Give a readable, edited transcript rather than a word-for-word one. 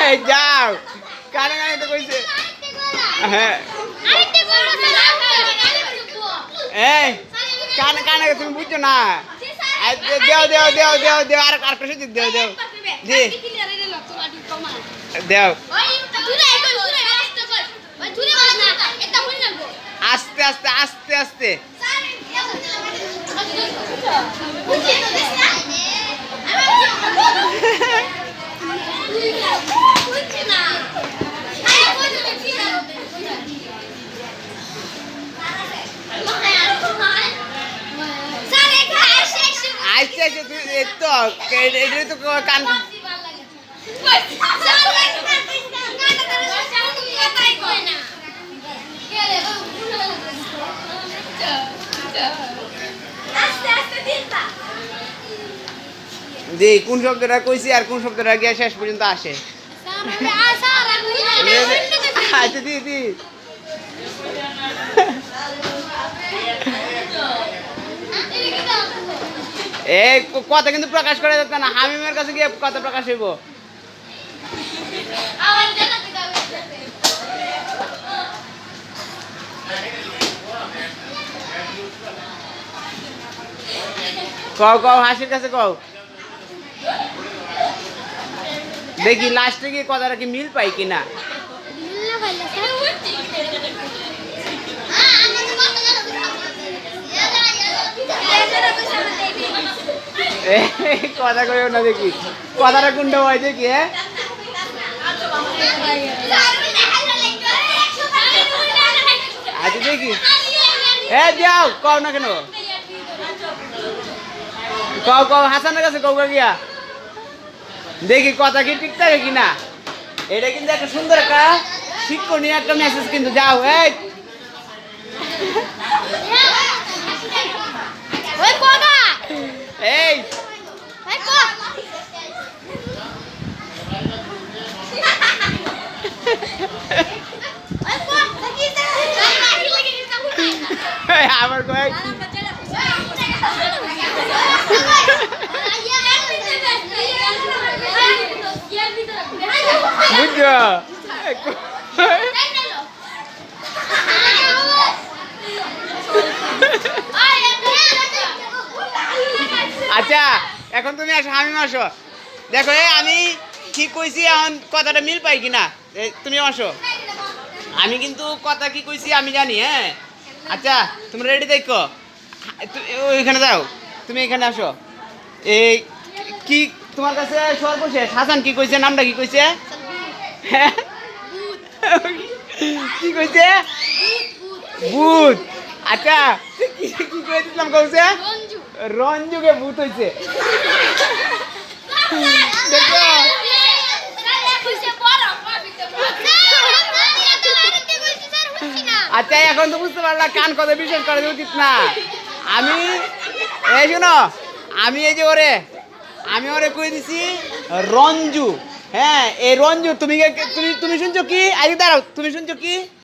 এই যাও কানে কানে তো কইছে হ্যাঁ এই কানে কানে তুমি বুঝছো না দেও দেও দেও দেও দেও আর আর কিছু দেও দেও জি দেও আস্তে আস্তে আস্তে আস্তে আচ্ছা আচ্ছা তুই তো এটাই তো কান জি কোন শব্দটা কইছি আর কোন শব্দটা গিয়ে শেষ পর্যন্ত আসে আচ্ছা দি দি এই কথা কিন্তু প্রকাশ করা যাচ্ছে না হামিমের কাছে গিয়ে কথা প্রকাশ হইব কও কও হাসির কাছে কও দেখি লাস্টে গিয়ে কথাটা কি মিল পাই কিনা কথা কইও না দেখি কথাটা কোনটা হয় দেখি হ্যাঁ আচ্ছা দেখি যাও কও না কেন কও কও হাসানের কাছে কও গিয়া দেখি কথা কি ঠিক থাকে কিনা এটা কিন্তু একটা সুন্দর একটা শিক্ষণীয় একটা মেসেজ কিন্তু যাও এই আবার কয় বুঝছো আচ্ছা এখন তুমি আসো হামিম আসো দেখো আমি ঠিক কইছি এখন কথাটা মিল পাই কিনা তুমি আসো আমি কিন্তু কথা কি কইছি আমি জানি হ্যাঁ আচ্ছা তুমি রেডি দেখো ওইখানে যাও তুমি এখানে আসো এই কি তোমার কাছে সর্বশেষ হাসান কি কইছে নামটা কি কইছে হ্যাঁ কি কইছে ভূত আচ্ছা কি কি কইছিলাম কইছে রঞ্জুকে ভূত হইছে দেখো আচ্ছা এখন তো বুঝতে পারলাম কান কথা বিশ্বাস করা উচিত না আমি এই শোনো আমি এই যে আমি ওরে কই দিছি রঞ্জু হ্যাঁ এই রঞ্জু তুমি তুমি শুনছো কি আগে দাঁড়াও তুমি শুনছো কি